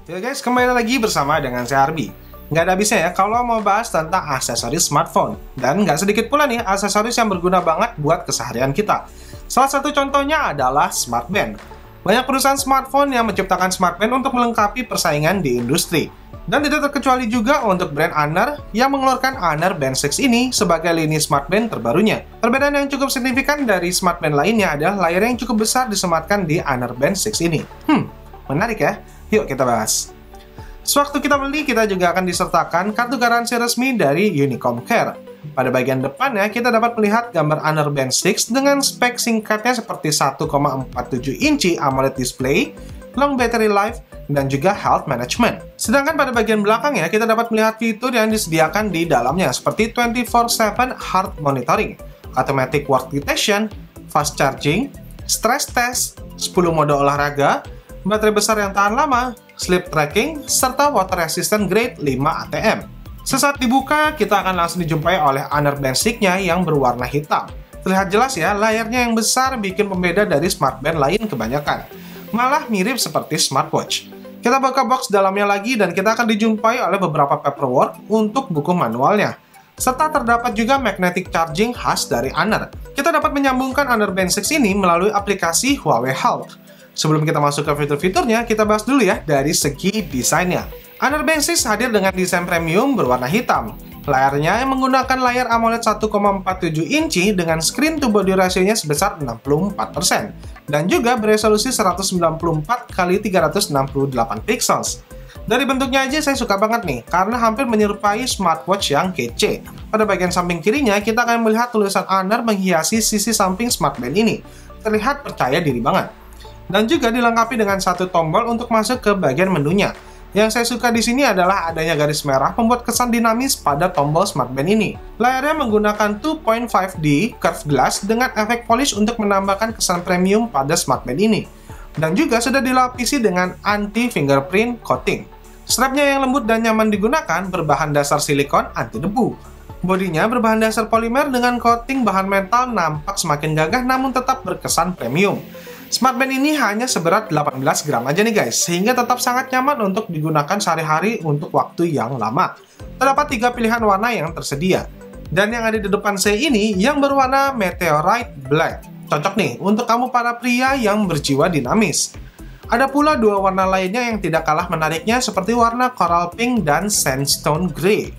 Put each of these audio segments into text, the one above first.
Ya guys, kembali lagi bersama dengan saya Arbi. Nggak ada habisnya ya kalau mau bahas tentang aksesoris smartphone. Dan nggak sedikit pula nih aksesoris yang berguna banget buat keseharian kita. Salah satu contohnya adalah smartband. Banyak perusahaan smartphone yang menciptakan smartband untuk melengkapi persaingan di industri. Dan tidak terkecuali juga untuk brand Honor yang mengeluarkan Honor Band 6 ini sebagai lini smartband terbarunya. Perbedaan yang cukup signifikan dari smartband lainnya adalah layar yang cukup besar disematkan di Honor Band 6 ini. Menarik ya? Yuk kita bahas. Sewaktu kita beli, kita juga akan disertakan kartu garansi resmi dari Unicom Care. Pada bagian depannya, kita dapat melihat gambar Honor Band 6 dengan spek singkatnya seperti 1,47 inci AMOLED display, long battery life, dan juga health management. Sedangkan pada bagian belakangnya, kita dapat melihat fitur yang disediakan di dalamnya seperti 24/7 heart monitoring, automatic work detection, fast charging, stress test, 10 mode olahraga, baterai besar yang tahan lama, sleep tracking, serta water resistant grade 5 ATM. Sesaat dibuka, kita akan langsung dijumpai oleh Honor Band 6-nya yang berwarna hitam. Terlihat jelas ya, layarnya yang besar bikin pembeda dari smartband lain kebanyakan. Malah mirip seperti smartwatch. Kita buka box dalamnya lagi dan kita akan dijumpai oleh beberapa paperwork untuk buku manualnya. Serta terdapat juga magnetic charging khas dari Honor. Kita dapat menyambungkan Honor Band 6 ini melalui aplikasi Huawei Health. Sebelum kita masuk ke fitur-fiturnya, kita bahas dulu ya dari segi desainnya. Honor Band 6 hadir dengan desain premium berwarna hitam. Layarnya yang menggunakan layar AMOLED 1,47 inci dengan screen to body ratio-nya sebesar 64%. Dan juga beresolusi 194x368 pixels. Dari bentuknya aja saya suka banget nih, karena hampir menyerupai smartwatch yang kece. Pada bagian samping kirinya, kita akan melihat tulisan Honor menghiasi sisi samping smartband ini. Terlihat percaya diri banget. Dan juga dilengkapi dengan satu tombol untuk masuk ke bagian menunya. Yang saya suka di sini adalah adanya garis merah membuat kesan dinamis pada tombol smartband ini. Layarnya menggunakan 2.5D curved glass dengan efek polish untuk menambahkan kesan premium pada smartband ini. Dan juga sudah dilapisi dengan anti-fingerprint coating. Strapnya yang lembut dan nyaman digunakan berbahan dasar silikon anti debu. Bodinya berbahan dasar polimer dengan coating bahan metal nampak semakin gagah namun tetap berkesan premium. Smartband ini hanya seberat 18 gram aja nih guys, sehingga tetap sangat nyaman untuk digunakan sehari-hari untuk waktu yang lama. Terdapat 3 pilihan warna yang tersedia. Dan yang ada di depan saya ini yang berwarna Meteorite Black. Cocok nih untuk kamu para pria yang berjiwa dinamis. Ada pula 2 warna lainnya yang tidak kalah menariknya seperti warna Coral Pink dan Sandstone Grey.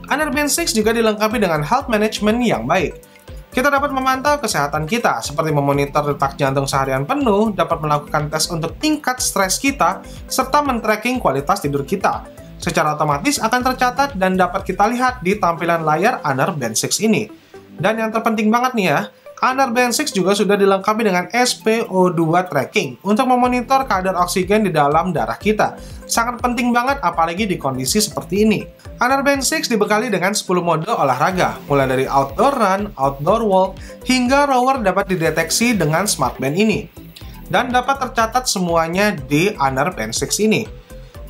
Honor Band 6 juga dilengkapi dengan health management yang baik. Kita dapat memantau kesehatan kita, seperti memonitor detak jantung seharian penuh, dapat melakukan tes untuk tingkat stres kita, serta men-tracking kualitas tidur kita. Secara otomatis akan tercatat dan dapat kita lihat di tampilan layar Honor Band 6 ini. Dan yang terpenting banget nih ya, Honor Band 6 juga sudah dilengkapi dengan SpO2 tracking untuk memonitor kadar oksigen di dalam darah kita. Sangat penting banget apalagi di kondisi seperti ini. Honor Band 6 dibekali dengan 10 mode olahraga, mulai dari outdoor run, outdoor walk, hingga rower dapat dideteksi dengan smartband ini. Dan dapat tercatat semuanya di Honor Band 6 ini.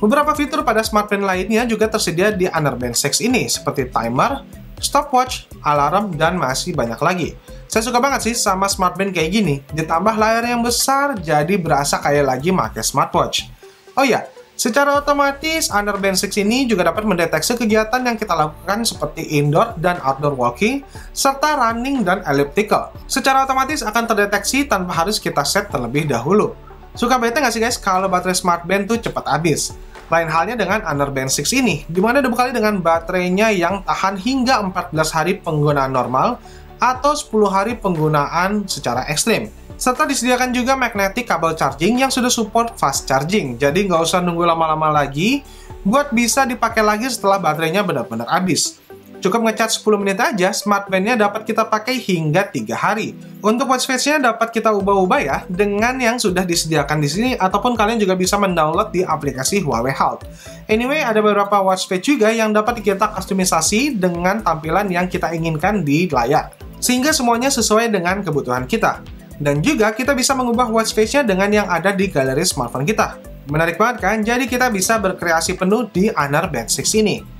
Beberapa fitur pada smartband lainnya juga tersedia di Honor Band 6 ini, seperti timer, stopwatch, alarm, dan masih banyak lagi. Saya suka banget sih sama smartband kayak gini, ditambah layar yang besar jadi berasa kayak lagi pakai smartwatch. Oh ya, secara otomatis Honor Band 6 ini juga dapat mendeteksi kegiatan yang kita lakukan seperti indoor dan outdoor walking, serta running dan elliptical. Secara otomatis akan terdeteksi tanpa harus kita set terlebih dahulu. Suka bete nggak sih guys kalau baterai smartband tuh cepat habis? Lain halnya dengan Honor Band 6 ini, dimana dibekali dengan baterainya yang tahan hingga 14 hari penggunaan normal, atau 10 hari penggunaan secara ekstrim. Serta disediakan juga magnetic cable charging yang sudah support fast charging, jadi nggak usah nunggu lama-lama lagi buat bisa dipakai lagi setelah baterainya benar-benar habis. Cukup ngecharge 10 menit aja, smartband-nya dapat kita pakai hingga 3 hari. Untuk watch face-nya dapat kita ubah-ubah ya, dengan yang sudah disediakan di sini, ataupun kalian juga bisa mendownload di aplikasi Huawei Health. Anyway, ada beberapa watch face juga yang dapat kita kustomisasi dengan tampilan yang kita inginkan di layar. Sehingga semuanya sesuai dengan kebutuhan kita. Dan juga kita bisa mengubah watch face-nya dengan yang ada di galeri smartphone kita. Menarik banget kan? Jadi kita bisa berkreasi penuh di Honor Band 6 ini.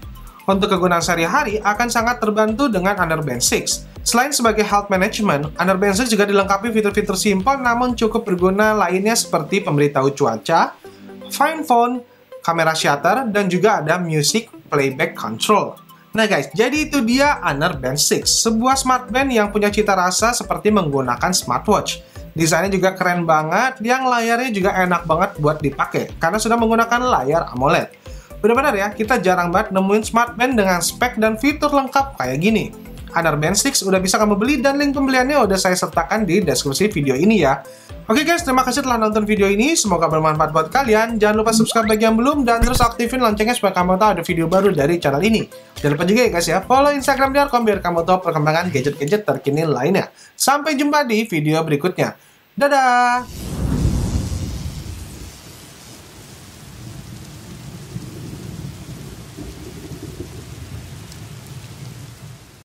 Untuk kegunaan sehari-hari akan sangat terbantu dengan Honor Band 6. Selain sebagai health management, Honor Band 6 juga dilengkapi fitur-fitur simpel namun cukup berguna lainnya seperti pemberitahu cuaca, find phone, kamera shutter, dan juga ada music playback control. Nah guys, jadi itu dia Honor Band 6, sebuah smartband yang punya cita rasa seperti menggunakan smartwatch. Desainnya juga keren banget, yang layarnya juga enak banget buat dipakai, karena sudah menggunakan layar AMOLED. Benar-benar ya, kita jarang banget nemuin smartband dengan spek dan fitur lengkap kayak gini. Honor Band 6 udah bisa kamu beli dan link pembeliannya udah saya sertakan di deskripsi video ini ya. Oke guys, terima kasih telah nonton video ini. Semoga bermanfaat buat kalian. Jangan lupa subscribe bagi yang belum dan terus aktifin loncengnya supaya kamu tahu ada video baru dari channel ini. Jangan lupa juga ya guys ya, follow Instagram Darkom biar kamu tahu perkembangan gadget-gadget terkini lainnya. Sampai jumpa di video berikutnya. Dadah!